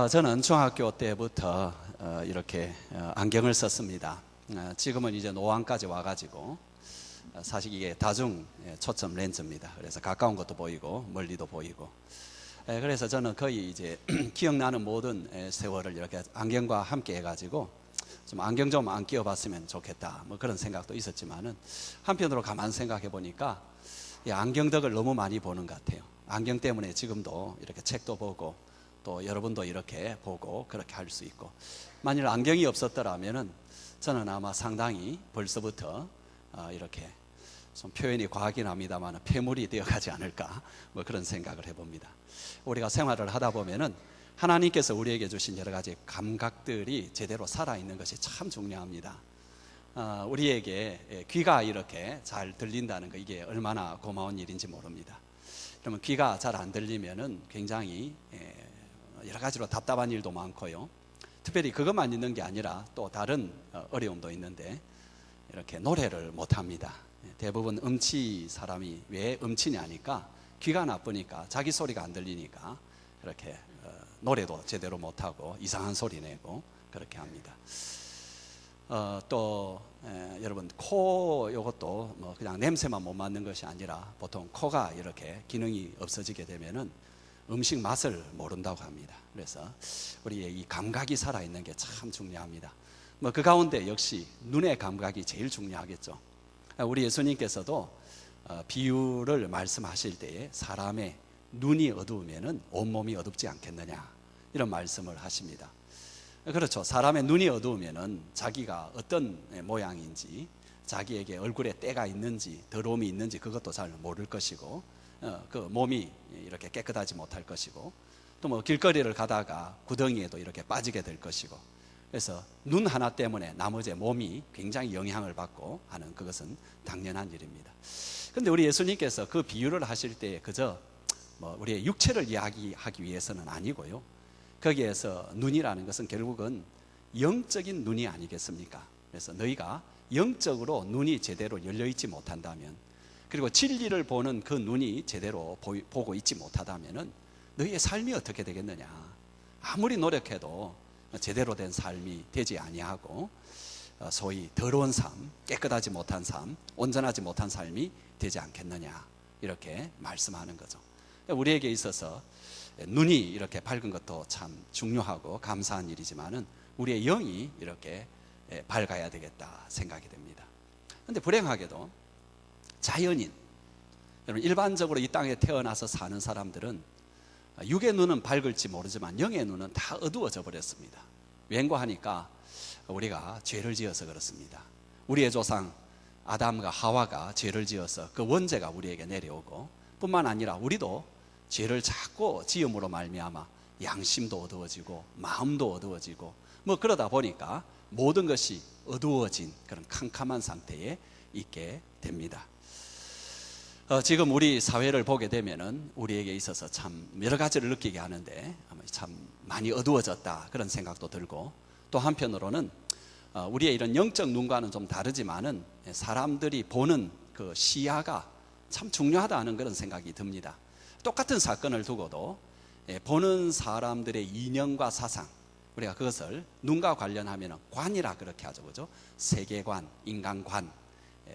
저는 중학교 때부터 이렇게 안경을 썼습니다. 지금은 이제 노안까지 와가지고 사실 이게 다중 초점 렌즈입니다. 그래서 가까운 것도 보이고 멀리도 보이고. 그래서 저는 거의 이제 기억나는 모든 세월을 이렇게 안경과 함께 해가지고 좀 안경 좀 안 끼워봤으면 좋겠다, 뭐 그런 생각도 있었지만은 한편으로 가만 생각해 보니까 이 안경덕을 너무 많이 보는 것 같아요. 안경 때문에 지금도 이렇게 책도 보고 또 여러분도 이렇게 보고 그렇게 할 수 있고, 만일 안경이 없었더라면은 저는 아마 상당히 벌써부터 이렇게 좀 표현이 과하긴 합니다만 폐물이 되어가지 않을까, 뭐 그런 생각을 해봅니다. 우리가 생활을 하다 보면은 하나님께서 우리에게 주신 여러 가지 감각들이 제대로 살아있는 것이 참 중요합니다. 우리에게 귀가 이렇게 잘 들린다는 거, 이게 얼마나 고마운 일인지 모릅니다. 그러면 귀가 잘 안 들리면은 굉장히 여러 가지로 답답한 일도 많고요. 특별히 그것만 있는 게 아니라 또 다른 어려움도 있는데, 이렇게 노래를 못합니다. 대부분 음치 사람이 왜 음치냐니까 귀가 나쁘니까, 자기 소리가 안 들리니까 이렇게 노래도 제대로 못하고 이상한 소리 내고 그렇게 합니다. 또 여러분, 코 이것도 뭐 그냥 냄새만 못 맡는 것이 아니라 보통 코가 이렇게 기능이 없어지게 되면은 음식 맛을 모른다고 합니다. 그래서 우리의 이 감각이 살아있는 게 참 중요합니다. 뭐 그 가운데 역시 눈의 감각이 제일 중요하겠죠. 우리 예수님께서도 비유를 말씀하실 때에 사람의 눈이 어두우면은 온몸이 어둡지 않겠느냐, 이런 말씀을 하십니다. 그렇죠. 사람의 눈이 어두우면은 자기가 어떤 모양인지, 자기에게 얼굴에 때가 있는지 더러움이 있는지 그것도 잘 모를 것이고, 그 몸이 이렇게 깨끗하지 못할 것이고, 또 뭐 길거리를 가다가 구덩이에도 이렇게 빠지게 될 것이고, 그래서 눈 하나 때문에 나머지 몸이 굉장히 영향을 받고 하는, 그것은 당연한 일입니다. 그런데 우리 예수님께서 그 비유를 하실 때 그저 뭐 우리의 육체를 이야기하기 위해서는 아니고요, 거기에서 눈이라는 것은 결국은 영적인 눈이 아니겠습니까? 그래서 너희가 영적으로 눈이 제대로 열려있지 못한다면, 그리고 진리를 보는 그 눈이 제대로 보고 있지 못하다면 너희의 삶이 어떻게 되겠느냐. 아무리 노력해도 제대로 된 삶이 되지 아니하고 소위 더러운 삶, 깨끗하지 못한 삶, 온전하지 못한 삶이 되지 않겠느냐, 이렇게 말씀하는 거죠. 우리에게 있어서 눈이 이렇게 밝은 것도 참 중요하고 감사한 일이지만은 우리의 영이 이렇게 밝아야 되겠다 생각이 됩니다. 그런데 불행하게도 자연인, 여러분, 일반적으로 이 땅에 태어나서 사는 사람들은 육의 눈은 밝을지 모르지만 영의 눈은 다 어두워져 버렸습니다. 왠고 하니까 우리가 죄를 지어서 그렇습니다. 우리의 조상 아담과 하와가 죄를 지어서 그 원죄가 우리에게 내려오고, 뿐만 아니라 우리도 죄를 자꾸 지음으로 말미암아 양심도 어두워지고 마음도 어두워지고, 뭐 그러다 보니까 모든 것이 어두워진 그런 캄캄한 상태에 있게 됩니다. 지금 우리 사회를 보게 되면은 우리에게 있어서 참 여러 가지를 느끼게 하는데, 참 많이 어두워졌다, 그런 생각도 들고, 또 한편으로는 우리의 이런 영적 눈과는 좀 다르지만은 사람들이 보는 그 시야가 참 중요하다는 그런 생각이 듭니다. 똑같은 사건을 두고도 보는 사람들의 이념과 사상, 우리가 그것을 눈과 관련하면 관이라 그렇게 하죠, 그죠? 세계관, 인간관,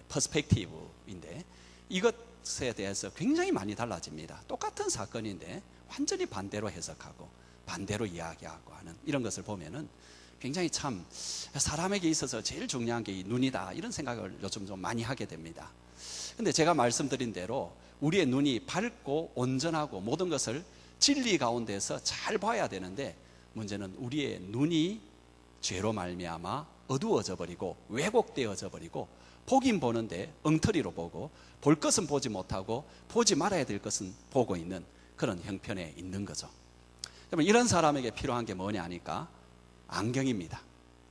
퍼스펙티브인데, 이것에 대해서 굉장히 많이 달라집니다. 똑같은 사건인데 완전히 반대로 해석하고 반대로 이야기하고 하는 이런 것을 보면은 굉장히 참 사람에게 있어서 제일 중요한 게 이 눈이다, 이런 생각을 요즘 좀 많이 하게 됩니다. 근데 제가 말씀드린 대로 우리의 눈이 밝고 온전하고 모든 것을 진리 가운데서 잘 봐야 되는데, 문제는 우리의 눈이 죄로 말미암아 어두워져 버리고 왜곡되어져 버리고, 보긴 보는데 엉터리로 보고, 볼 것은 보지 못하고 보지 말아야 될 것은 보고 있는 그런 형편에 있는 거죠. 여러분, 이런 사람에게 필요한 게 뭐냐 하니까 안경입니다.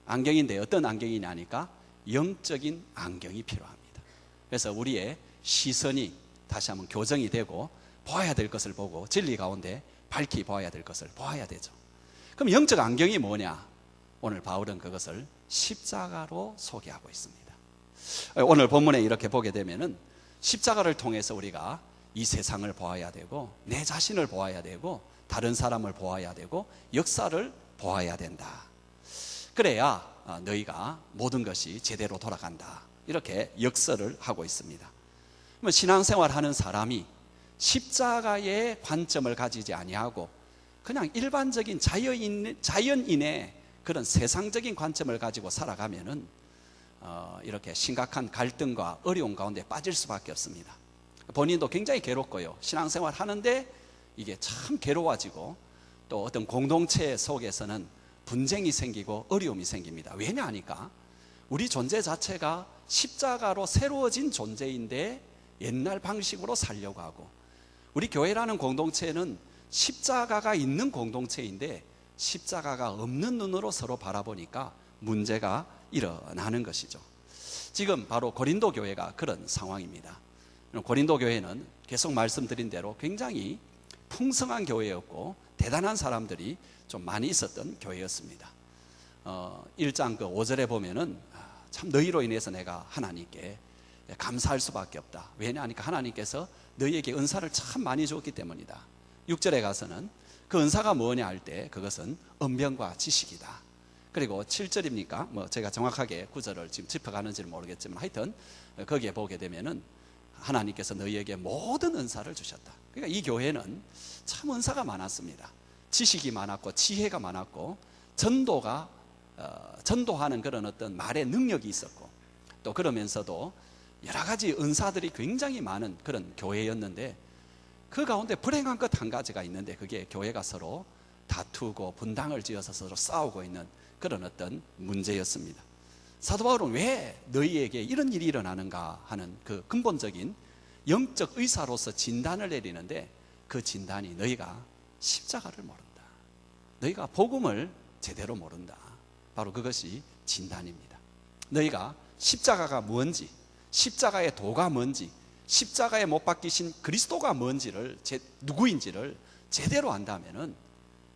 안경인데 어떤 안경이냐 하니까 영적인 안경이 필요합니다. 그래서 우리의 시선이 다시 한번 교정이 되고 보아야 될 것을 보고 진리 가운데 밝히 보아야 될 것을 보아야 되죠. 그럼 영적 안경이 뭐냐? 오늘 바울은 그것을 십자가로 소개하고 있습니다. 오늘 본문에 이렇게 보게 되면은 십자가를 통해서 우리가 이 세상을 보아야 되고 내 자신을 보아야 되고 다른 사람을 보아야 되고 역사를 보아야 된다. 그래야 너희가 모든 것이 제대로 돌아간다. 이렇게 역설을 하고 있습니다. 신앙생활 하는 사람이 십자가의 관점을 가지지 아니하고 그냥 일반적인 자연인의 그런 세상적인 관점을 가지고 살아가면은 이렇게 심각한 갈등과 어려움 가운데 빠질 수밖에 없습니다. 본인도 굉장히 괴롭고요. 신앙생활 하는데 이게 참 괴로워지고 또 어떤 공동체 속에서는 분쟁이 생기고 어려움이 생깁니다. 왜냐하니까 우리 존재 자체가 십자가로 새로워진 존재인데 옛날 방식으로 살려고 하고, 우리 교회라는 공동체는 십자가가 있는 공동체인데 십자가가 없는 눈으로 서로 바라보니까 문제가 일어나는 것이죠. 지금 바로 고린도 교회가 그런 상황입니다. 고린도 교회는 계속 말씀드린 대로 굉장히 풍성한 교회였고 대단한 사람들이 좀 많이 있었던 교회였습니다. 1장 5절에 보면은 참 너희로 인해서 내가 하나님께 감사할 수밖에 없다. 왜냐하니까 하나님께서 너희에게 은사를 참 많이 줬기 때문이다. 6절에 가서는 그 은사가 뭐냐 할 때 그것은 언변과 지식이다. 그리고 7절입니까? 제가 정확하게 구절을 지금 짚어가는지는 모르겠지만 하여튼 거기에 보게 되면은 하나님께서 너희에게 모든 은사를 주셨다. 그러니까 이 교회는 참 은사가 많았습니다. 지식이 많았고 지혜가 많았고 전도하는 그런 어떤 말의 능력이 있었고 또 그러면서도 여러 가지 은사들이 굉장히 많은 그런 교회였는데 그 가운데 불행한 것 한 가지가 있는데 그게 교회가 서로 다투고 분당을 지어서 서로 싸우고 있는 그런 어떤 문제였습니다. 사도 바울은 왜 너희에게 이런 일이 일어나는가 하는 그 근본적인 영적 의사로서 진단을 내리는데 그 진단이 너희가 십자가를 모른다. 너희가 복음을 제대로 모른다. 바로 그것이 진단입니다. 너희가 십자가가 뭔지, 십자가의 도가 뭔지, 십자가에 못 박히신 그리스도가 뭔지를 누구인지를 제대로 안다면은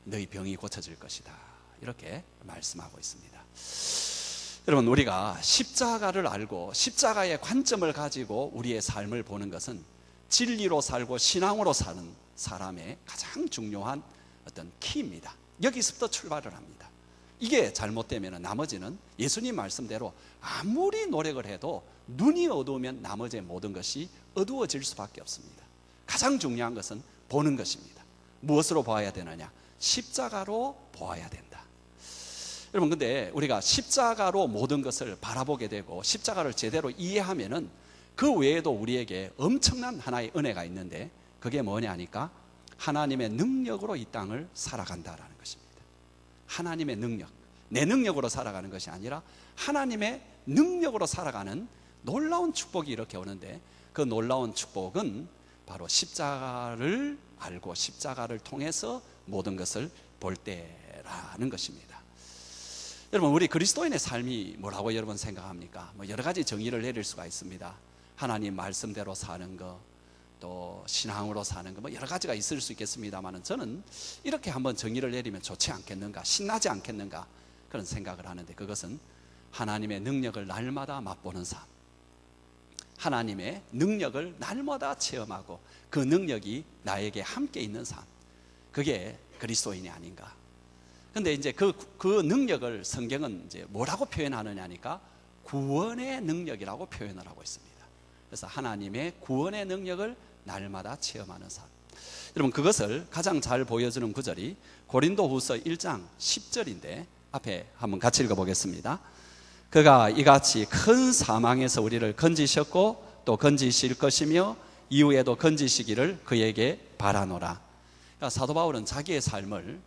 너희 병이 고쳐질 것이다. 이렇게 말씀하고 있습니다. 여러분, 우리가 십자가를 알고 십자가의 관점을 가지고 우리의 삶을 보는 것은 진리로 살고 신앙으로 사는 사람의 가장 중요한 어떤 키입니다. 여기서부터 출발을 합니다. 이게 잘못되면 나머지는 예수님 말씀대로 아무리 노력을 해도 눈이 어두우면 나머지의 모든 것이 어두워질 수밖에 없습니다. 가장 중요한 것은 보는 것입니다. 무엇으로 보아야 되느냐? 십자가로 보아야 된다. 여러분, 근데 우리가 십자가로 모든 것을 바라보게 되고 십자가를 제대로 이해하면은 그 외에도 우리에게 엄청난 하나의 은혜가 있는데 그게 뭐냐니까 하나님의 능력으로 이 땅을 살아간다라는 것입니다. 하나님의 능력, 내 능력으로 살아가는 것이 아니라 하나님의 능력으로 살아가는 놀라운 축복이 이렇게 오는데 그 놀라운 축복은 바로 십자가를 알고 십자가를 통해서 모든 것을 볼 때라는 것입니다. 여러분, 우리 그리스도인의 삶이 뭐라고 여러분 생각합니까? 여러 가지 정의를 내릴 수가 있습니다. 하나님 말씀대로 사는 것, 또 신앙으로 사는 것, 여러 가지가 있을 수 있겠습니다만 저는 이렇게 한번 정의를 내리면 좋지 않겠는가, 신나지 않겠는가 그런 생각을 하는데 그것은 하나님의 능력을 날마다 맛보는 삶, 하나님의 능력을 날마다 체험하고 그 능력이 나에게 함께 있는 삶, 그게 그리스도인이 아닌가. 근데 이제 그 능력을 성경은 이제 뭐라고 표현하느냐니까 구원의 능력이라고 표현을 하고 있습니다. 그래서 하나님의 구원의 능력을 날마다 체험하는 삶. 여러분, 그것을 가장 잘 보여주는 구절이 고린도후서 1장 10절인데 앞에 한번 같이 읽어보겠습니다. 그가 이같이 큰 사망에서 우리를 건지셨고 또 건지실 것이며 이후에도 건지시기를 그에게 바라노라. 그러니까 사도 바울은 자기의 삶을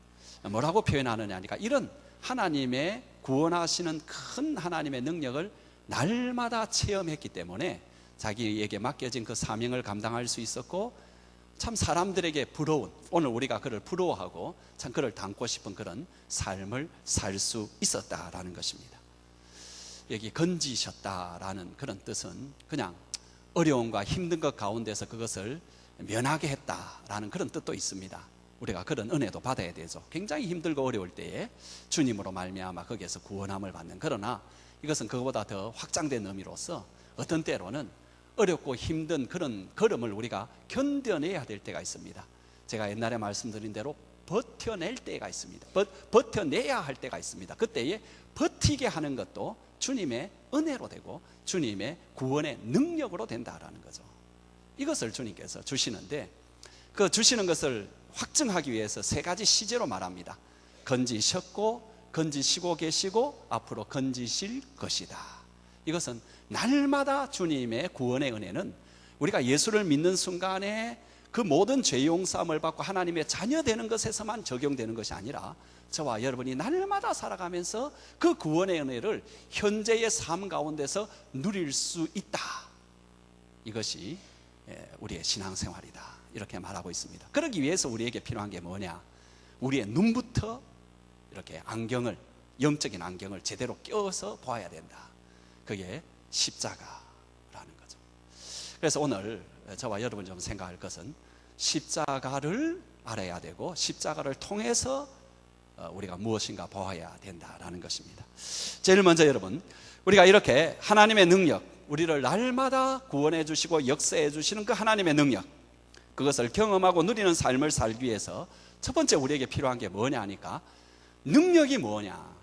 뭐라고 표현하느냐 하니까 이런 하나님의 구원하시는 큰 하나님의 능력을 날마다 체험했기 때문에 자기에게 맡겨진 그 사명을 감당할 수 있었고 참 사람들에게 부러운, 오늘 우리가 그를 부러워하고 참 그를 닮고 싶은 그런 삶을 살 수 있었다라는 것입니다. 여기 건지셨다라는 그런 뜻은 그냥 어려움과 힘든 것 가운데서 그것을 면하게 했다라는 그런 뜻도 있습니다. 우리가 그런 은혜도 받아야 되죠. 굉장히 힘들고 어려울 때에 주님으로 말미암아 거기에서 구원함을 받는, 그러나 이것은 그것보다 더 확장된 의미로서 어떤 때로는 어렵고 힘든 그런 걸음을 우리가 견뎌내야 될 때가 있습니다. 제가 옛날에 말씀드린 대로 버텨낼 때가 있습니다. 버텨내야 할 때가 있습니다. 그때에 버티게 하는 것도 주님의 은혜로 되고 주님의 구원의 능력으로 된다라는 거죠. 이것을 주님께서 주시는데, 그 주시는 것을 확증하기 위해서 세 가지 시제로 말합니다. 건지셨고, 건지시고 계시고, 앞으로 건지실 것이다. 이것은 날마다 주님의 구원의 은혜는 우리가 예수를 믿는 순간에 그 모든 죄 용서함을 받고 하나님의 자녀 되는 것에서만 적용되는 것이 아니라 저와 여러분이 날마다 살아가면서 그 구원의 은혜를 현재의 삶 가운데서 누릴 수 있다. 이것이 우리의 신앙생활이다, 이렇게 말하고 있습니다. 그러기 위해서 우리에게 필요한 게 뭐냐? 우리의 눈부터 이렇게 안경을, 영적인 안경을 제대로 껴서 보아야 된다. 그게 십자가라는 거죠. 그래서 오늘 저와 여러분 좀 생각할 것은 십자가를 알아야 되고 십자가를 통해서 우리가 무엇인가 보아야 된다라는 것입니다. 제일 먼저 여러분, 우리가 이렇게 하나님의 능력, 우리를 날마다 구원해 주시고 역사해 주시는 그 하나님의 능력, 그것을 경험하고 누리는 삶을 살기 위해서 첫 번째 우리에게 필요한 게 뭐냐 하니까, 능력이 뭐냐,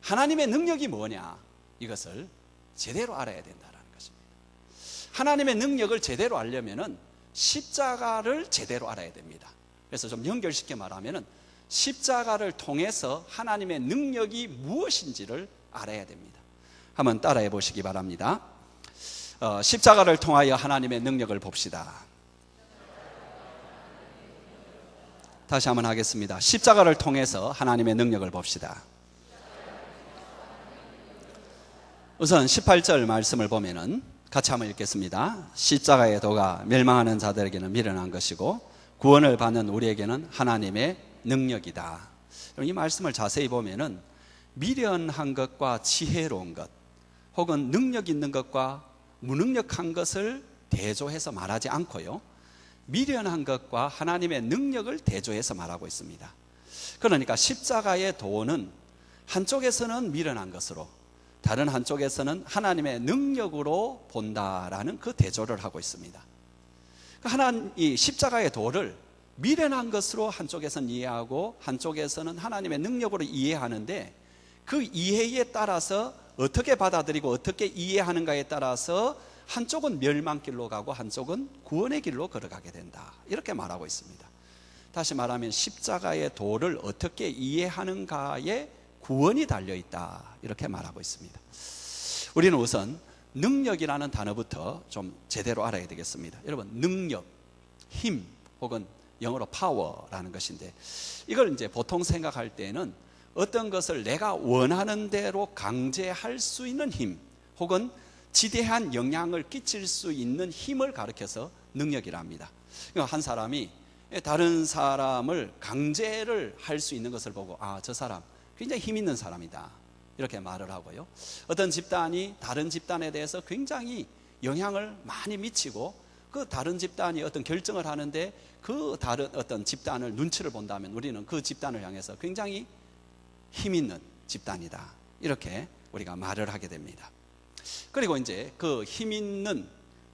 하나님의 능력이 뭐냐, 이것을 제대로 알아야 된다는 것입니다. 하나님의 능력을 제대로 알려면은 십자가를 제대로 알아야 됩니다. 그래서 좀 연결시켜 말하면은 십자가를 통해서 하나님의 능력이 무엇인지를 알아야 됩니다. 한번 따라해 보시기 바랍니다. 십자가를 통하여 하나님의 능력을 봅시다. 다시 한번 하겠습니다. 십자가를 통해서 하나님의 능력을 봅시다. 우선 18절 말씀을 보면은 같이 한번 읽겠습니다. 십자가의 도가 멸망하는 자들에게는 미련한 것이고 구원을 받는 우리에게는 하나님의 능력이다. 이 말씀을 자세히 보면은 미련한 것과 지혜로운 것, 혹은 능력 있는 것과 무능력한 것을 대조해서 말하지 않고요, 미련한 것과 하나님의 능력을 대조해서 말하고 있습니다. 그러니까 십자가의 도는 한쪽에서는 미련한 것으로, 다른 한쪽에서는 하나님의 능력으로 본다라는 그 대조를 하고 있습니다. 이 십자가의 도를 미련한 것으로 한쪽에서는 이해하고 한쪽에서는 하나님의 능력으로 이해하는데, 그 이해에 따라서 어떻게 받아들이고 어떻게 이해하는가에 따라서 한쪽은 멸망길로 가고 한쪽은 구원의 길로 걸어가게 된다, 이렇게 말하고 있습니다. 다시 말하면 십자가의 도를 어떻게 이해하는가에 구원이 달려있다, 이렇게 말하고 있습니다. 우리는 우선 능력이라는 단어부터 좀 제대로 알아야 되겠습니다. 여러분, 능력, 힘, 혹은 영어로 파워라는 것인데, 이걸 이제 보통 생각할 때는 어떤 것을 내가 원하는 대로 강제할 수 있는 힘, 혹은 지대한 영향을 끼칠 수 있는 힘을 가리켜서 능력이라 합니다. 그러니까 한 사람이 다른 사람을 강제를 할 수 있는 것을 보고, 아, 저 사람 굉장히 힘 있는 사람이다, 이렇게 말을 하고요, 어떤 집단이 다른 집단에 대해서 굉장히 영향을 많이 미치고 그 다른 집단이 어떤 결정을 하는데 그 다른 어떤 집단을 눈치를 본다면 우리는 그 집단을 향해서 굉장히 힘 있는 집단이다, 이렇게 우리가 말을 하게 됩니다. 그리고 이제 그 힘 있는,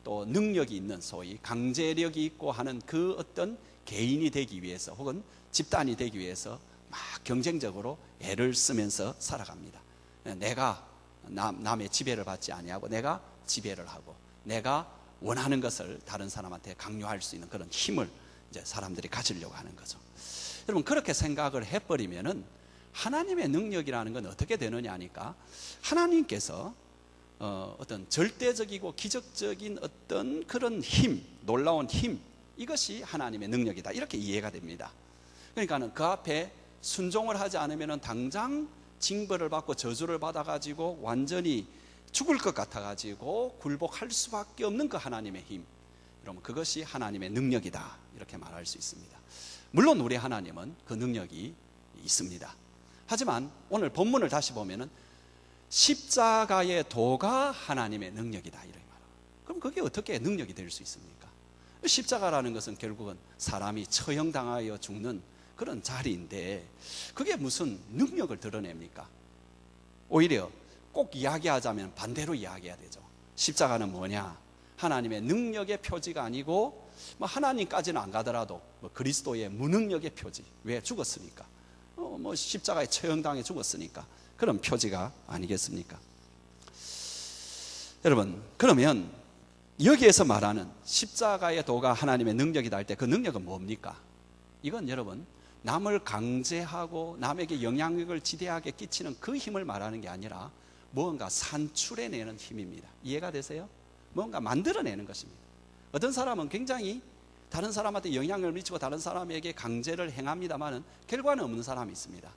또 능력이 있는, 소위 강제력이 있고 하는 그 어떤 개인이 되기 위해서 혹은 집단이 되기 위해서 막 경쟁적으로 애를 쓰면서 살아갑니다. 내가 남의 지배를 받지 아니하고 내가 지배를 하고 내가 원하는 것을 다른 사람한테 강요할 수 있는 그런 힘을 이제 사람들이 가지려고 하는 거죠. 여러분, 그렇게 생각을 해버리면은 하나님의 능력이라는 건 어떻게 되느냐 하니까, 하나님께서 어떤 절대적이고 기적적인 어떤 그런 힘, 놀라운 힘, 이것이 하나님의 능력이다, 이렇게 이해가 됩니다. 그러니까는 그 앞에 순종을 하지 않으면 당장 징벌을 받고 저주를 받아가지고 완전히 죽을 것 같아가지고 굴복할 수밖에 없는 그 하나님의 힘, 여러분, 그것이 하나님의 능력이다, 이렇게 말할 수 있습니다. 물론 우리 하나님은 그 능력이 있습니다. 하지만 오늘 본문을 다시 보면은 십자가의 도가 하나님의 능력이다, 이렇게 말합니다. 그럼 그게 어떻게 능력이 될 수 있습니까? 십자가라는 것은 결국은 사람이 처형당하여 죽는 그런 자리인데 그게 무슨 능력을 드러냅니까? 오히려 꼭 이야기하자면 반대로 이야기해야 되죠. 십자가는 뭐냐? 하나님의 능력의 표지가 아니고 뭐 하나님까지는 안 가더라도 뭐 그리스도의 무능력의 표지. 왜? 죽었으니까. 뭐 십자가에 처형당해 죽었으니까. 그런 표지가 아니겠습니까? 여러분, 그러면 여기에서 말하는 십자가의 도가 하나님의 능력이다 할 때 그 능력은 뭡니까? 이건 여러분, 남을 강제하고 남에게 영향력을 지대하게 끼치는 그 힘을 말하는 게 아니라 무언가 산출해내는 힘입니다. 이해가 되세요? 뭔가 만들어내는 것입니다. 어떤 사람은 굉장히 다른 사람한테 영향을 미치고 다른 사람에게 강제를 행합니다만 결과는 없는 사람이 있습니다.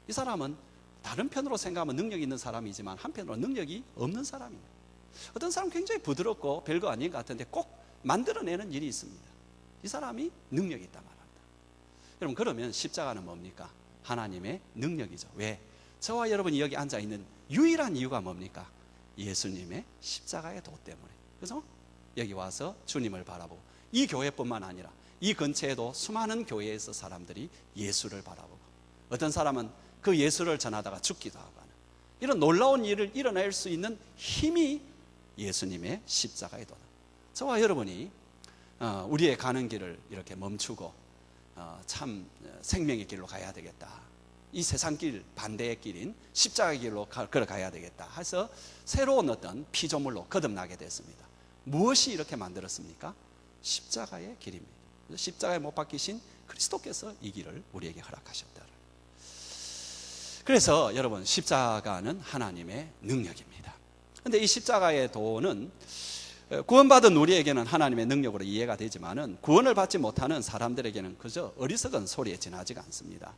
이 사람은 다른 편으로 생각하면 능력이 있는 사람이지만 한편으로 능력이 없는 사람입니다. 어떤 사람은 굉장히 부드럽고 별거 아닌 것 같은데 꼭 만들어내는 일이 있습니다. 이 사람이 능력이 있다 말합니다. 여러분, 그러면 십자가는 뭡니까? 하나님의 능력이죠. 왜? 저와 여러분이 여기 앉아있는 유일한 이유가 뭡니까? 예수님의 십자가의 도 때문에. 그래서 여기 와서 주님을 바라보고, 이 교회뿐만 아니라 이 근처에도 수많은 교회에서 사람들이 예수를 바라보고, 어떤 사람은 그 예수를 전하다가 죽기도 하고 하는 이런 놀라운 일을 일어날 수 있는 힘이 예수님의 십자가의 도다. 저와 여러분이 우리의 가는 길을 이렇게 멈추고 참 생명의 길로 가야 되겠다, 이 세상 길 반대의 길인 십자가의 길로 걸어가야 되겠다 해서 새로운 어떤 피조물로 거듭나게 됐습니다. 무엇이 이렇게 만들었습니까? 십자가의 길입니다. 십자가에 못 박히신 그리스도께서 이 길을 우리에게 허락하셨다. 그래서 여러분, 십자가는 하나님의 능력입니다. 그런데 이 십자가의 도는 구원받은 우리에게는 하나님의 능력으로 이해가 되지만은 구원을 받지 못하는 사람들에게는 그저 어리석은 소리에 지나지가 않습니다.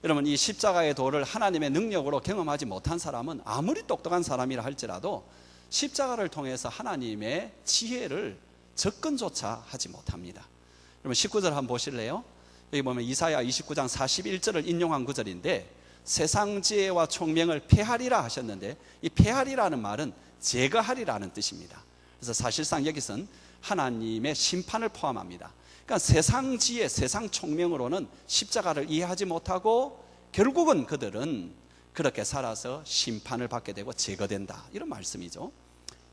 여러분, 이 십자가의 도를 하나님의 능력으로 경험하지 못한 사람은 아무리 똑똑한 사람이라 할지라도 십자가를 통해서 하나님의 지혜를 접근조차 하지 못합니다. 여러분, 19절 한번 보실래요? 여기 보면 이사야 29장 41절을 인용한 구절인데, 세상 지혜와 총명을 폐하리라 하셨는데, 이 폐하리라는 말은 제거하리라는 뜻입니다. 그래서 사실상 여기서는 하나님의 심판을 포함합니다. 그러니까 세상 지혜, 세상 총명으로는 십자가를 이해하지 못하고 결국은 그들은 그렇게 살아서 심판을 받게 되고 제거된다, 이런 말씀이죠.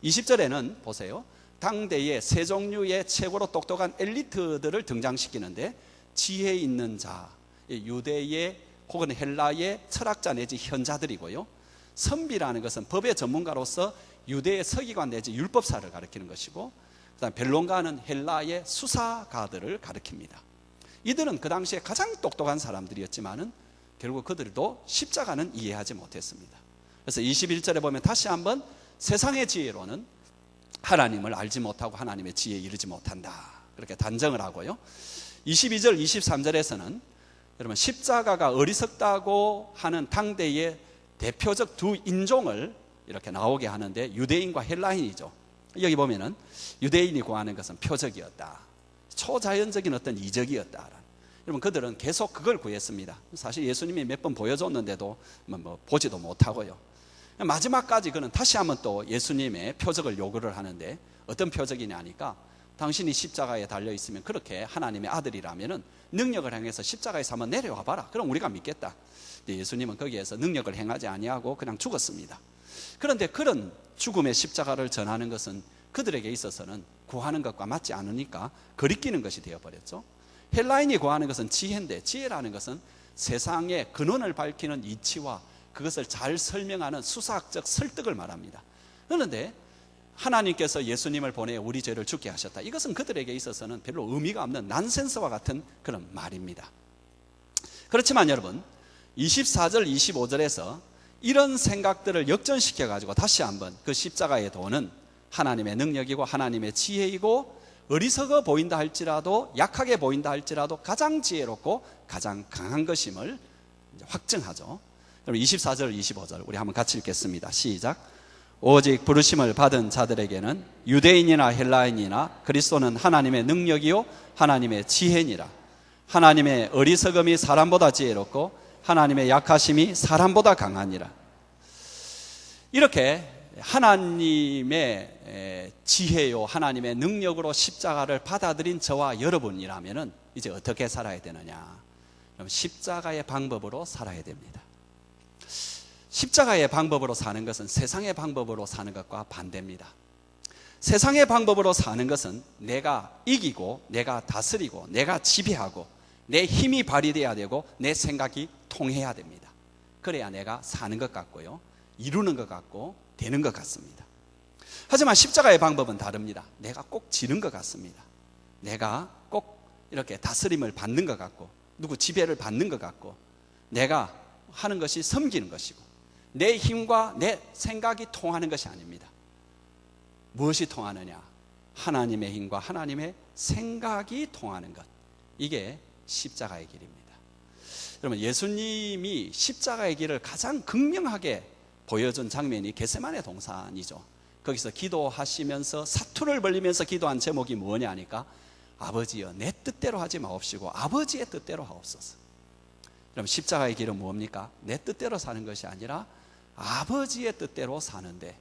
20절에는 보세요, 당대의 세 종류의 최고로 똑똑한 엘리트들을 등장시키는데, 지혜 있는 자, 유대의 혹은 헬라의 철학자 내지 현자들이고요, 선비라는 것은 법의 전문가로서 유대의 서기관 내지 율법사를 가리키는 것이고, 그다음 변론가는 헬라의 수사가들을 가리킵니다. 이들은 그 당시에 가장 똑똑한 사람들이었지만은 결국 그들도 십자가는 이해하지 못했습니다. 그래서 21절에 보면 다시 한번 세상의 지혜로는 하나님을 알지 못하고 하나님의 지혜에 이르지 못한다, 그렇게 단정을 하고요. 22절 23절에서는 여러분, 십자가가 어리석다고 하는 당대의 대표적 두 인종을 이렇게 나오게 하는데, 유대인과 헬라인이죠. 여기 보면은 유대인이 구하는 것은 표적이었다, 초자연적인 어떤 이적이었다. 여러분, 그들은 계속 그걸 구했습니다. 사실 예수님이 몇 번 보여줬는데도 뭐 보지도 못하고요. 마지막까지 그는 다시 한번 또 예수님의 표적을 요구를 하는데, 어떤 표적이냐 하니까, 당신이 십자가에 달려있으면, 그렇게 하나님의 아들이라면은 능력을 행해서 십자가에서 한번 내려와 봐라, 그럼 우리가 믿겠다. 근데 예수님은 거기에서 능력을 행하지 아니하고 그냥 죽었습니다. 그런데 그런 죽음의 십자가를 전하는 것은 그들에게 있어서는 구하는 것과 맞지 않으니까 거리끼는 것이 되어버렸죠. 헬라인이 구하는 것은 지혜인데, 지혜라는 것은 세상의 근원을 밝히는 이치와 그것을 잘 설명하는 수사학적 설득을 말합니다. 그런데 하나님께서 예수님을 보내 우리 죄를 죽게 하셨다, 이것은 그들에게 있어서는 별로 의미가 없는 난센스와 같은 그런 말입니다. 그렇지만 여러분, 24절 25절에서 이런 생각들을 역전시켜 가지고 다시 한번 그 십자가의 도는 하나님의 능력이고 하나님의 지혜이고, 어리석어 보인다 할지라도, 약하게 보인다 할지라도 가장 지혜롭고 가장 강한 것임을 확증하죠. 그럼 24절 25절 우리 한번 같이 읽겠습니다. 시작. 오직 부르심을 받은 자들에게는 유대인이나 헬라인이나 그리스도는 하나님의 능력이요 하나님의 지혜니라. 하나님의 어리석음이 사람보다 지혜롭고 하나님의 약하심이 사람보다 강하니라. 이렇게 하나님의 지혜요 하나님의 능력으로 십자가를 받아들인 저와 여러분이라면 이제 어떻게 살아야 되느냐? 그럼 십자가의 방법으로 살아야 됩니다. 십자가의 방법으로 사는 것은 세상의 방법으로 사는 것과 반대입니다. 세상의 방법으로 사는 것은 내가 이기고 내가 다스리고 내가 지배하고 내 힘이 발휘돼야 되고 내 생각이 통해야 됩니다. 그래야 내가 사는 것 같고요, 이루는 것 같고 되는 것 같습니다. 하지만 십자가의 방법은 다릅니다. 내가 꼭 지는 것 같습니다. 내가 꼭 이렇게 다스림을 받는 것 같고 누구 지배를 받는 것 같고 내가 하는 것이 섬기는 것이고 내 힘과 내 생각이 통하는 것이 아닙니다. 무엇이 통하느냐? 하나님의 힘과 하나님의 생각이 통하는 것. 이게 십자가의 길입니다. 여러분, 예수님이 십자가의 길을 가장 극명하게 보여준 장면이 겟세마네 동산이죠. 거기서 기도하시면서 사투를 벌리면서 기도한 제목이 뭐냐 하니까 아버지여 내 뜻대로 하지 마옵시고 아버지의 뜻대로 하옵소서. 그럼 십자가의 길은 뭡니까? 내 뜻대로 사는 것이 아니라 아버지의 뜻대로 사는데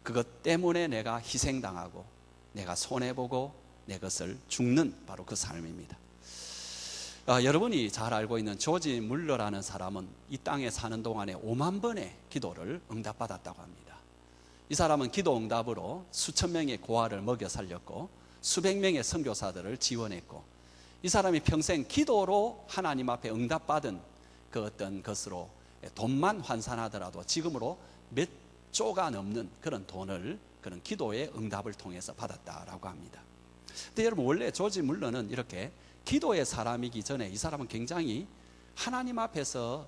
그것 때문에 내가 희생당하고 내가 손해보고 내 것을 죽는 바로 그 삶입니다. 여러분이 잘 알고 있는 조지 물러라는 사람은 이 땅에 사는 동안에 5만 번의 기도를 응답받았다고 합니다. 이 사람은 기도 응답으로 수천 명의 고아를 먹여 살렸고 수백 명의 선교사들을 지원했고 이 사람이 평생 기도로 하나님 앞에 응답받은 그 어떤 것으로 돈만 환산하더라도 지금으로 몇 조가 넘는 그런 돈을 그런 기도의 응답을 통해서 받았다라고 합니다. 근데 여러분, 원래 조지 물러는 이렇게 기도의 사람이기 전에 이 사람은 굉장히 하나님 앞에서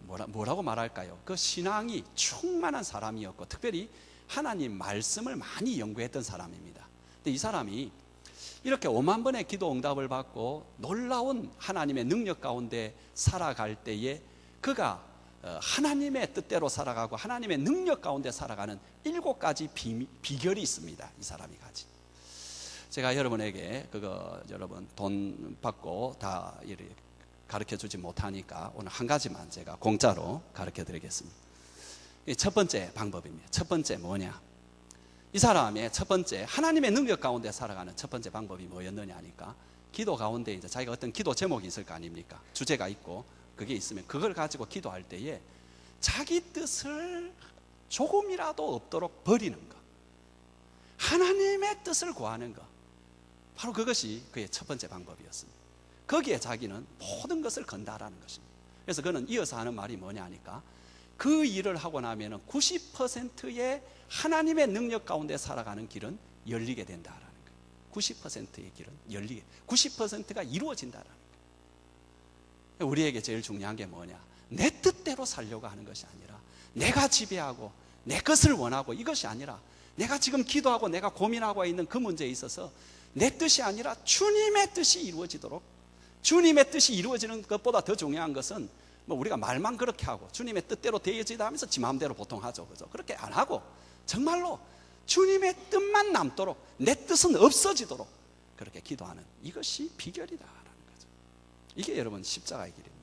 뭐라고 말할까요? 그 신앙이 충만한 사람이었고 특별히 하나님 말씀을 많이 연구했던 사람입니다. 근데 이 사람이 이렇게 5만 번의 기도 응답을 받고 놀라운 하나님의 능력 가운데 살아갈 때에 그가 하나님의 뜻대로 살아가고 하나님의 능력 가운데 살아가는 7가지 비결이 있습니다. 이 사람이 가진. 제가 여러분에게 여러분 돈 받고 다 이렇게 가르쳐 주지 못하니까 오늘 한 가지만 제가 공짜로 가르쳐 드리겠습니다. 첫 번째 방법입니다. 첫 번째 뭐냐? 이 사람의 첫 번째 하나님의 능력 가운데 살아가는 첫 번째 방법이 뭐였느냐 하니까 기도 가운데 이제 자기가 어떤 기도 제목이 있을 거 아닙니까? 주제가 있고 그게 있으면 그걸 가지고 기도할 때에 자기 뜻을 조금이라도 없도록 버리는 것, 하나님의 뜻을 구하는 것, 바로 그것이 그의 첫 번째 방법이었습니다. 거기에 자기는 모든 것을 건다라는 것입니다. 그래서 그는 이어서 하는 말이 뭐냐 하니까 그 일을 하고 나면 90%의 하나님의 능력 가운데 살아가는 길은 열리게 된다라는 거예요. 90%의 길은 열리게, 90%가 이루어진다라는 거예요. 우리에게 제일 중요한 게 뭐냐? 내 뜻대로 살려고 하는 것이 아니라 내가 지배하고 내 것을 원하고 이것이 아니라 내가 지금 기도하고 내가 고민하고 있는 그 문제에 있어서 내 뜻이 아니라 주님의 뜻이 이루어지도록, 주님의 뜻이 이루어지는 것보다 더 중요한 것은 뭐 우리가 말만 그렇게 하고 주님의 뜻대로 되어지다 하면서 지 마음대로 보통 하죠. 그죠? 그렇게 안 하고 정말로 주님의 뜻만 남도록 내 뜻은 없어지도록 그렇게 기도하는 이것이 비결이다라는 거죠. 이게 여러분 십자가의 길입니다.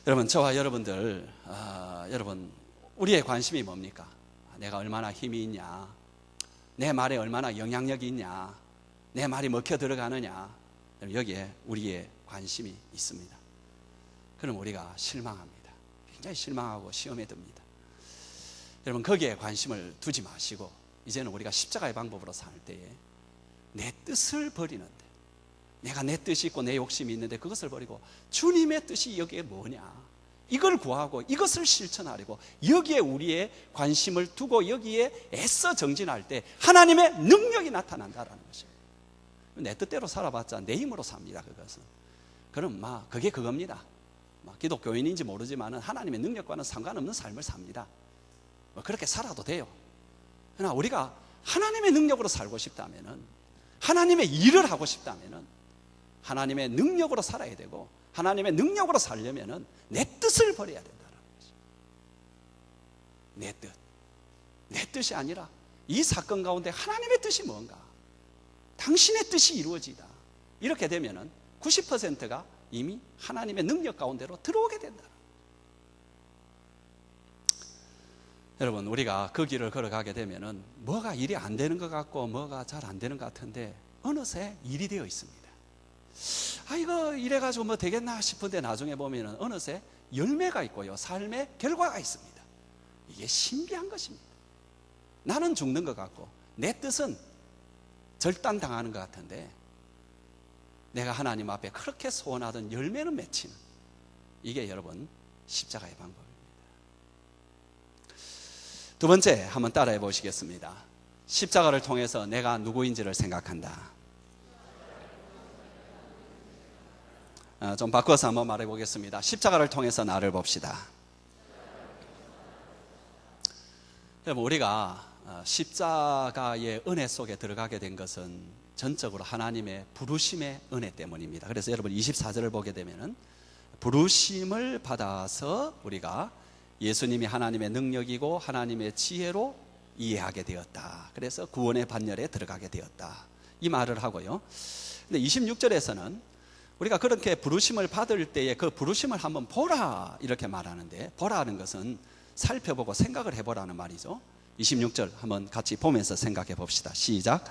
여러분, 저와 여러분들 여러분 우리의 관심이 뭡니까? 내가 얼마나 힘이 있냐, 내 말에 얼마나 영향력이 있냐, 내 말이 먹혀 들어가느냐, 여기에 우리의 관심이 있습니다. 그럼 우리가 실망합니다. 굉장히 실망하고 시험에 듭니다. 여러분, 거기에 관심을 두지 마시고 이제는 우리가 십자가의 방법으로 살 때에 내 뜻을 버리는데, 내가 내 뜻이 있고 내 욕심이 있는데 그것을 버리고 주님의 뜻이 여기에 뭐냐, 이걸 구하고 이것을 실천하려고 여기에 우리의 관심을 두고 여기에 애써 정진할 때 하나님의 능력이 나타난다라는 것입니다. 내 뜻대로 살아봤자 내 힘으로 삽니다. 그것은. 그럼 그게 그겁니다. 기독교인인지 모르지만 하나님의 능력과는 상관없는 삶을 삽니다. 그렇게 살아도 돼요. 그러나 우리가 하나님의 능력으로 살고 싶다면, 하나님의 일을 하고 싶다면 하나님의 능력으로 살아야 되고, 하나님의 능력으로 살려면 내 뜻을 버려야 된다는 거죠. 내 뜻. 내 뜻이 아니라 이 사건 가운데 하나님의 뜻이 뭔가, 당신의 뜻이 이루어지다. 이렇게 되면 90%가 이미 하나님의 능력 가운데로 들어오게 된다. 여러분, 우리가 그 길을 걸어가게 되면 뭐가 일이 안 되는 것 같고 뭐가 잘 안 되는 것 같은데 어느새 일이 되어 있습니다. 이거 이래가지고 뭐 되겠나 싶은데 나중에 보면 어느새 열매가 있고요, 삶의 결과가 있습니다. 이게 신비한 것입니다. 나는 죽는 것 같고 내 뜻은 절단당하는 것 같은데 내가 하나님 앞에 그렇게 소원하던 열매는 맺히는, 이게 여러분 십자가의 방법입니다. 두 번째 한번 따라해 보시겠습니다. 십자가를 통해서 내가 누구인지를 생각한다. 좀 바꿔서 한번 말해 보겠습니다. 십자가를 통해서 나를 봅시다. 여러분, 우리가 십자가의 은혜 속에 들어가게 된 것은 전적으로 하나님의 부르심의 은혜 때문입니다. 그래서 여러분 24절을 보게 되면은 부르심을 받아서 우리가 예수님이 하나님의 능력이고 하나님의 지혜로 이해하게 되었다. 그래서 구원의 반열에 들어가게 되었다. 이 말을 하고요. 근데 26절에서는 우리가 그렇게 부르심을 받을 때에 그 부르심을 한번 보라 이렇게 말하는데, 보라는 것은 살펴보고 생각을 해보라는 말이죠. 26절 한번 같이 보면서 생각해 봅시다. 시작.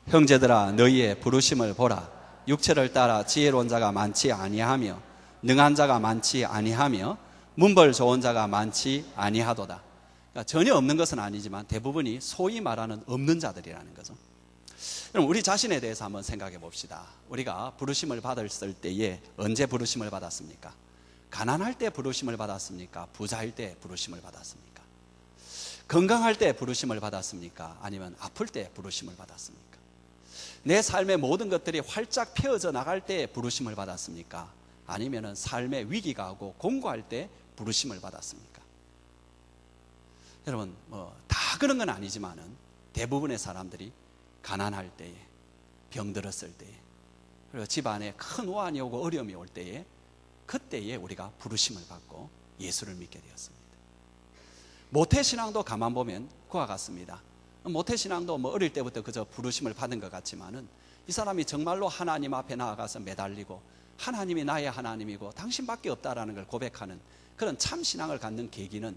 형제들아 너희의 부르심을 보라. 육체를 따라 지혜로운 자가 많지 아니하며 능한 자가 많지 아니하며 문벌 좋은 자가 많지 아니하도다. 그러니까 전혀 없는 것은 아니지만 대부분이 소위 말하는 없는 자들이라는 거죠. 그럼 우리 자신에 대해서 한번 생각해 봅시다. 우리가 부르심을 받았을 때에 언제 부르심을 받았습니까? 가난할 때 부르심을 받았습니까? 부자일 때 부르심을 받았습니까? 건강할 때 부르심을 받았습니까? 아니면 아플 때 부르심을 받았습니까? 내 삶의 모든 것들이 활짝 펴져 나갈 때 부르심을 받았습니까? 아니면 삶의 위기가 오고 공고할 때 부르심을 받았습니까? 여러분 다 그런 건 아니지만은 대부분의 사람들이 가난할 때에, 병들었을 때에, 그리고 집안에 큰 우환이 오고 어려움이 올 때에, 그때에 우리가 부르심을 받고 예수를 믿게 되었습니다. 모태신앙도 가만 보면 그와 같습니다. 모태신앙도 어릴 때부터 그저 부르심을 받은 것 같지만은 이 사람이 정말로 하나님 앞에 나아가서 매달리고 하나님이 나의 하나님이고 당신밖에 없다라는 걸 고백하는 그런 참 신앙을 갖는 계기는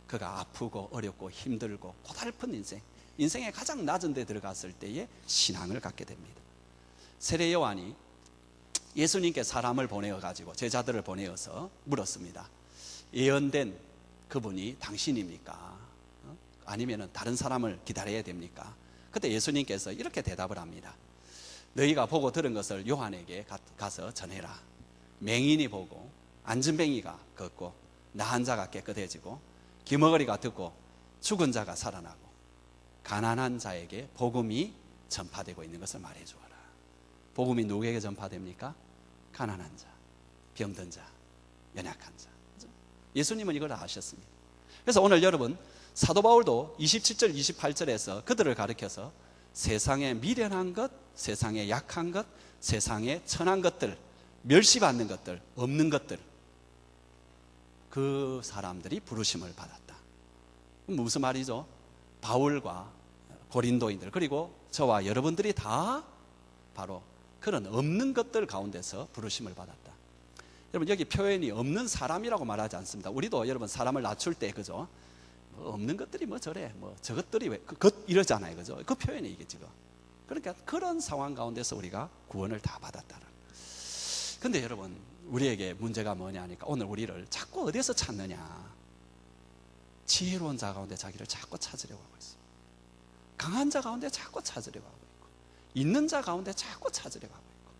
그가 아프고 어렵고 힘들고 고달픈 인생의 가장 낮은 데 들어갔을 때에 신앙을 갖게 됩니다. 세례 요한이 예수님께 사람을 보내어가지고 제자들을 보내어서 물었습니다. 예언된 그분이 당신입니까? 아니면 다른 사람을 기다려야 됩니까? 그때 예수님께서 이렇게 대답을 합니다. 너희가 보고 들은 것을 요한에게 가서 전해라. 맹인이 보고 안진뱅이가 걷고 나한 자가 깨끗해지고 기머거리가 듣고 죽은 자가 살아나고 가난한 자에게 복음이 전파되고 있는 것을 말해주어라. 복음이 누구에게 전파됩니까? 가난한 자, 병든 자, 연약한 자. 예수님은 이걸 아셨습니다. 그래서 오늘 여러분 사도 바울도 27절 28절에서 그들을 가리켜서 세상에 미련한 것, 세상에 약한 것, 세상에 천한 것들, 멸시받는 것들, 없는 것들, 그 사람들이 부르심을 받았다. 무슨 말이죠? 바울과 고린도인들 그리고 저와 여러분들이 다 바로 그런 없는 것들 가운데서 부르심을 받았다. 여러분 여기 표현이 없는 사람이라고 말하지 않습니다. 우리도 여러분 사람을 낮출 때 그죠? 없는 것들이 뭐 저래 뭐 저것들이 왜 이러잖아요. 그죠? 그 표현이 이게 지금. 그러니까 그런 상황 가운데서 우리가 구원을 다 받았다는. 근데 여러분 우리에게 문제가 뭐냐 하니까 오늘 우리를 자꾸 어디서 찾느냐? 지혜로운 자 가운데 자기를 자꾸 찾으려고 하고 있어요. 강한 자 가운데 자꾸 찾으려고 하고 있고 있는 자 가운데 자꾸 찾으려고 하고 있고.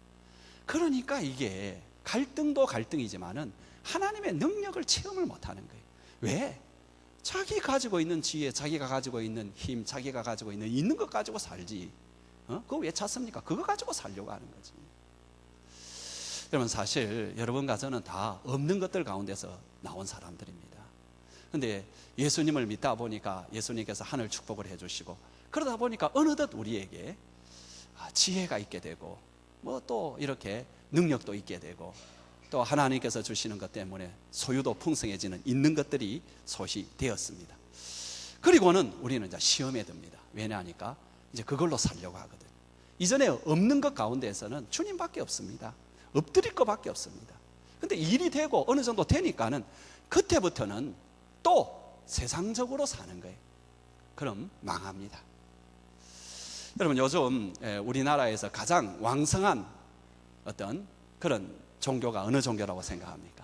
그러니까 이게 갈등도 갈등이지만은 하나님의 능력을 체험을 못하는 거예요. 왜? 자기 가지고 있는 지혜, 자기가 가지고 있는 힘, 자기가 가지고 있는 것 가지고 살지. 그거 왜 찾습니까? 그거 가지고 살려고 하는 거지. 여러분 사실 여러분과 저는 다 없는 것들 가운데서 나온 사람들입니다. 그런데 예수님을 믿다 보니까 예수님께서 하늘 축복을 해주시고 그러다 보니까 어느덧 우리에게 지혜가 있게 되고 뭐 또 이렇게 능력도 있게 되고 또 하나님께서 주시는 것 때문에 소유도 풍성해지는 있는 것들이 소시되었습니다. 그리고는 우리는 이제 시험에 듭니다. 왜냐하니까 이제 그걸로 살려고 하거든요. 이전에 없는 것 가운데에서는 주님밖에 없습니다. 엎드릴 것밖에 없습니다. 근데 일이 되고 어느 정도 되니까는 그때부터는 또 세상적으로 사는 거예요. 그럼 망합니다. 여러분 요즘 우리나라에서 가장 왕성한 어떤 그런 종교가 어느 종교라고 생각합니까?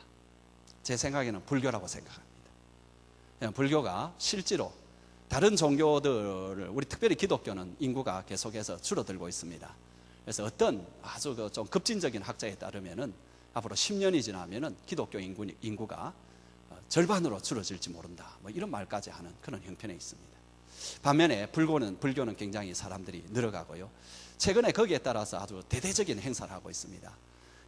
제 생각에는 불교라고 생각합니다. 불교가 실제로 다른 종교들을, 우리 특별히 기독교는 인구가 계속해서 줄어들고 있습니다. 그래서 어떤 아주 좀 급진적인 학자에 따르면은 앞으로 10년이 지나면은 기독교 인구가 절반으로 줄어들지 모른다, 뭐 이런 말까지 하는 그런 형편에 있습니다. 반면에 불교는 굉장히 사람들이 늘어가고요. 최근에 거기에 따라서 아주 대대적인 행사를 하고 있습니다.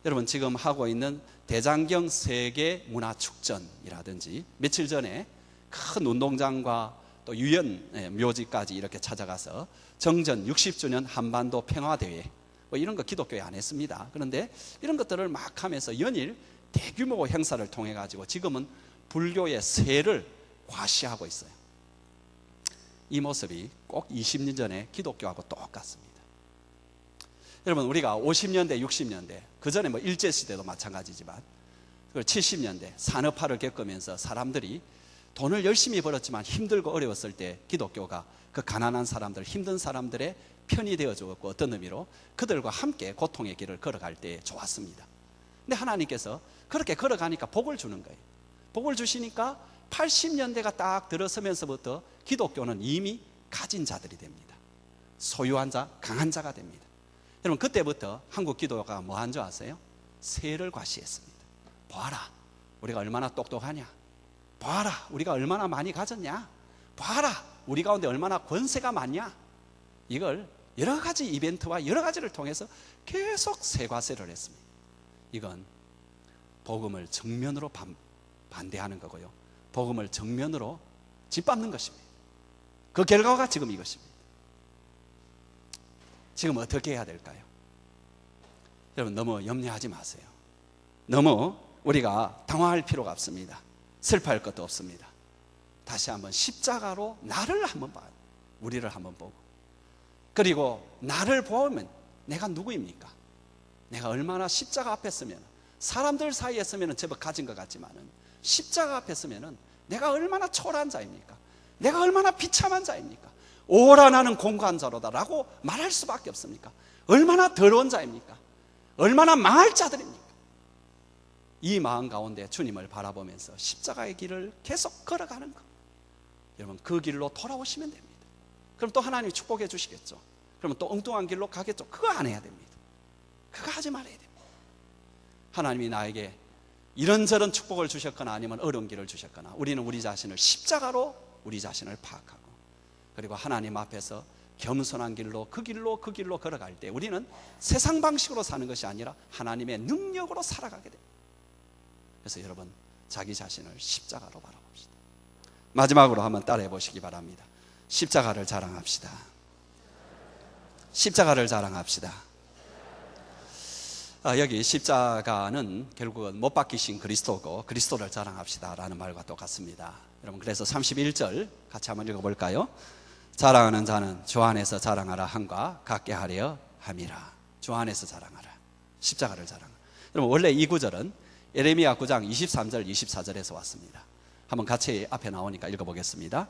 여러분, 지금 하고 있는 대장경 세계 문화축전이라든지, 며칠 전에 큰 운동장과 또 유연 묘지까지 이렇게 찾아가서 정전 60주년 한반도 평화대회, 뭐 이런 거 기독교에 안 했습니다. 그런데 이런 것들을 막 하면서 연일 대규모 행사를 통해 가지고 지금은 불교의 세를 과시하고 있어요. 이 모습이 꼭 20년 전에 기독교하고 똑같습니다. 여러분, 우리가 50년대, 60년대, 그 전에 뭐 일제시대도 마찬가지지만 70년대 산업화를 겪으면서 사람들이 돈을 열심히 벌었지만 힘들고 어려웠을 때 기독교가 그 가난한 사람들, 힘든 사람들의 편이 되어주었고, 어떤 의미로 그들과 함께 고통의 길을 걸어갈 때 좋았습니다. 근데 하나님께서 그렇게 걸어가니까 복을 주는 거예요. 복을 주시니까 80년대가 딱 들어서면서부터 기독교는 이미 가진 자들이 됩니다. 소유한 자, 강한 자가 됩니다. 여러분, 그때부터 한국 기독교가 뭐 한 줄 아세요? 세를 과시했습니다. 봐라, 우리가 얼마나 똑똑하냐. 봐라, 우리가 얼마나 많이 가졌냐. 봐라, 우리 가운데 얼마나 권세가 많냐. 이걸 여러 가지 이벤트와 여러 가지를 통해서 계속 세과세를 했습니다. 이건 복음을 정면으로 반대하는 거고요, 복음을 정면으로 짓밟는 것입니다. 그 결과가 지금 이것입니다. 지금 어떻게 해야 될까요? 여러분, 너무 염려하지 마세요. 너무 우리가 당황할 필요가 없습니다. 슬퍼할 것도 없습니다. 다시 한번 십자가로 나를 한번 봐요. 우리를 한번 보고, 그리고 나를 보면 내가 누구입니까? 내가 얼마나 십자가 앞에 서면, 사람들 사이에 서면 제법 가진 것 같지만은 십자가 앞에 서면은 내가 얼마나 초라한 자입니까? 내가 얼마나 비참한 자입니까? 오라 나는 공고한 자로다라고 말할 수밖에 없습니까? 얼마나 더러운 자입니까? 얼마나 망할 자들입니까? 이 마음 가운데 주님을 바라보면서 십자가의 길을 계속 걸어가는 것, 여러분, 그 길로 돌아오시면 됩니다. 그럼 또 하나님이 축복해 주시겠죠. 그러면 또 엉뚱한 길로 가겠죠. 그거 안 해야 됩니다. 그거 하지 말아야 됩니다. 하나님이 나에게 이런저런 축복을 주셨거나 아니면 어려운 길을 주셨거나, 우리는 우리 자신을 십자가로 우리 자신을 파악하고, 그리고 하나님 앞에서 겸손한 길로 그 길로 걸어갈 때 우리는 세상 방식으로 사는 것이 아니라 하나님의 능력으로 살아가게 됩니다. 그래서 여러분, 자기 자신을 십자가로 바라봅시다. 마지막으로 한번 따라해 보시기 바랍니다. 십자가를 자랑합시다. 십자가를 자랑합시다. 여기 십자가는 결국은 못 박히신 그리스도고, 그리스도를 자랑합시다 라는 말과 똑같습니다. 여러분, 그래서 31절 같이 한번 읽어볼까요? 자랑하는 자는 주 안에서 자랑하라 함과 같게 하려 함이라. 주 안에서 자랑하라, 십자가를 자랑하라. 여러분, 원래 이 구절은 예레미야 9장 23절 24절에서 왔습니다. 한번 같이 앞에 나오니까 읽어보겠습니다.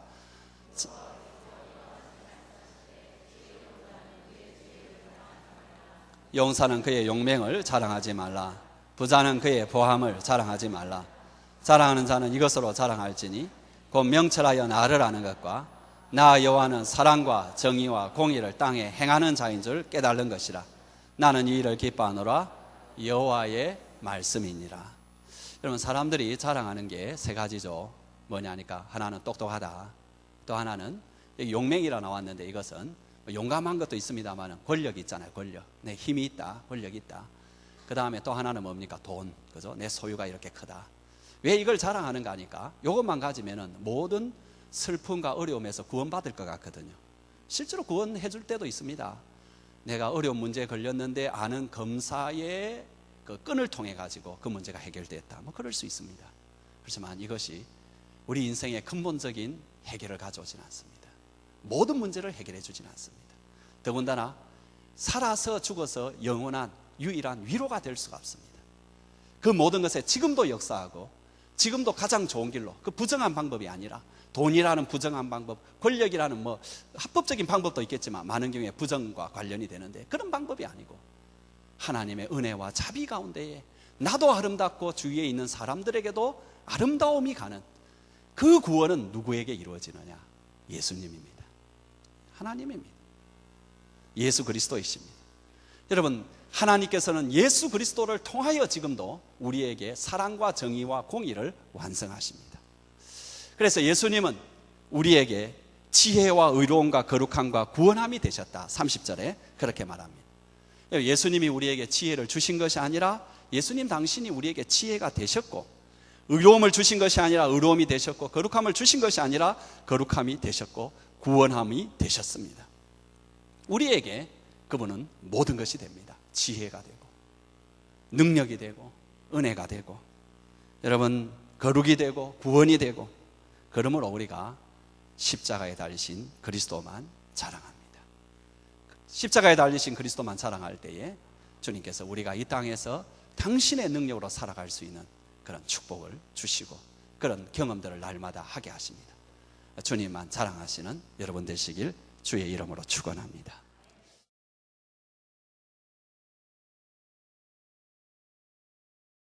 용사는 그의 용맹을 자랑하지 말라. 부자는 그의 보함을 자랑하지 말라. 자랑하는 자는 이것으로 자랑할지니 곧 명철하여 나를 아는 것과 나 여호와는 사랑과 정의와 공의를 땅에 행하는 자인 줄 깨달는 것이라. 나는 이 일을 기뻐하노라. 여호와의 말씀이니라. 여러분, 사람들이 자랑하는 게 세 가지죠. 뭐냐니까, 하나는 똑똑하다, 또 하나는 여기 용맹이라 나왔는데 이것은 용감한 것도 있습니다만 권력이 있잖아요. 권력, 내 힘이 있다, 권력이 있다. 그 다음에 또 하나는 뭡니까? 돈, 그죠? 내 소유가 이렇게 크다. 왜 이걸 자랑하는가 하니까, 이것만 가지면은 모든 슬픔과 어려움에서 구원받을 것 같거든요. 실제로 구원해 줄 때도 있습니다. 내가 어려운 문제에 걸렸는데 아는 검사의 그 끈을 통해 가지고 그 문제가 해결됐다, 뭐 그럴 수 있습니다. 그렇지만 이것이 우리 인생의 근본적인 해결을 가져오진 않습니다. 모든 문제를 해결해 주진 않습니다. 더군다나 살아서 죽어서 영원한 유일한 위로가 될 수가 없습니다. 그 모든 것에 지금도 역사하고 지금도 가장 좋은 길로, 그 부정한 방법이 아니라, 돈이라는 부정한 방법, 권력이라는 뭐 합법적인 방법도 있겠지만 많은 경우에 부정과 관련이 되는데, 그런 방법이 아니고 하나님의 은혜와 자비 가운데에 나도 아름답고 주위에 있는 사람들에게도 아름다움이 가는 그 구원은 누구에게 이루어지느냐? 예수님입니다. 하나님입니다. 예수 그리스도이십니다. 여러분, 하나님께서는 예수 그리스도를 통하여 지금도 우리에게 사랑과 정의와 공의를 완성하십니다. 그래서 예수님은 우리에게 지혜와 의로움과 거룩함과 구원함이 되셨다. 30절에 그렇게 말합니다. 예수님이 우리에게 지혜를 주신 것이 아니라 예수님 당신이 우리에게 지혜가 되셨고, 의로움을 주신 것이 아니라 의로움이 되셨고, 거룩함을 주신 것이 아니라 거룩함이 되셨고, 구원함이 되셨습니다. 우리에게 그분은 모든 것이 됩니다. 지혜가 되고, 능력이 되고, 은혜가 되고, 여러분, 거룩이 되고, 구원이 되고, 그러므로 우리가 십자가에 달리신 그리스도만 자랑합니다. 십자가에 달리신 그리스도만 자랑할 때에 주님께서 우리가 이 땅에서 당신의 능력으로 살아갈 수 있는 그런 축복을 주시고 그런 경험들을 날마다 하게 하십니다. 주님만 자랑하시는 여러분 되시길 주의 이름으로 축원합니다.